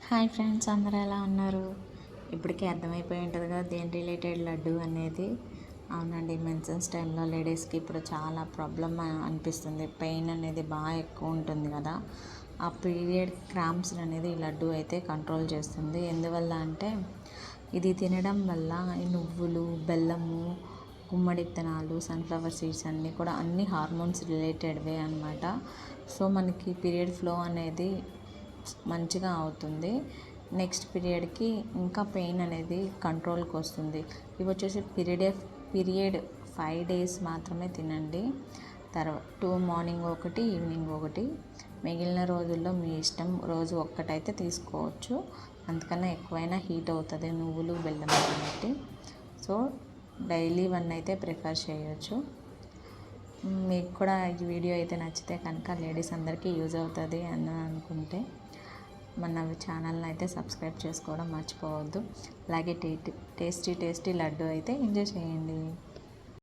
Hi friends, అందరూ ఎలా ఉన్నారు? ఇప్పటికే అర్థమైపోయి ఉంటుంది కదా దేని రిలేటెడ్ లడ్డు అనేది. అవునండి, మెన్సెన్స్ టైంలో లేడీస్కి ఇప్పుడు చాలా ప్రాబ్లమ్ అనిపిస్తుంది. పెయిన్ అనేది బాగా ఎక్కువ ఉంటుంది కదా. ఆ పీరియడ్ క్రాంప్స్ అనేది ఈ లడ్డు అయితే కంట్రోల్ చేస్తుంది. ఎందువల్ల అంటే ఇది తినడం వల్ల ఈ నువ్వులు, బెల్లము, గుమ్మడి విత్తనాలు, సన్ఫ్లవర్ సీడ్స్ అన్నీ కూడా అన్ని హార్మోన్స్ రిలేటెడ్వే అనమాట. సో మనకి పీరియడ్ ఫ్లో అనేది మంచిగా అవుతుంది. నెక్స్ట్ పీరియడ్కి ఇంకా పెయిన్ అనేది కంట్రోల్కి వస్తుంది. ఇవి వచ్చేసి పీరియడ్ 5 days మాత్రమే తినండి. తర్వాత మార్నింగ్ ఒకటి, ఈవినింగ్ ఒకటి, మిగిలిన రోజుల్లో మీ ఇష్టం. రోజు ఒక్కటైతే తీసుకోవచ్చు, అంతకన్నా ఎక్కువైనా హీట్ అవుతుంది నువ్వులు, బెల్లం కాబట్టి. సో డైలీ 1 అయితే ప్రిఫర్ చేయొచ్చు. మీకు కూడా ఈ వీడియో అయితే నచ్చితే కనుక లేడీస్ అందరికీ యూజ్ అవుతుంది అని అనుకుంటే మన ఛానల్ని అయితే సబ్స్క్రైబ్ చేసుకోవడం మర్చిపోవద్దు. అలాగే టేస్టీ లడ్డు అయితే ఎంజాయ్ చేయండి.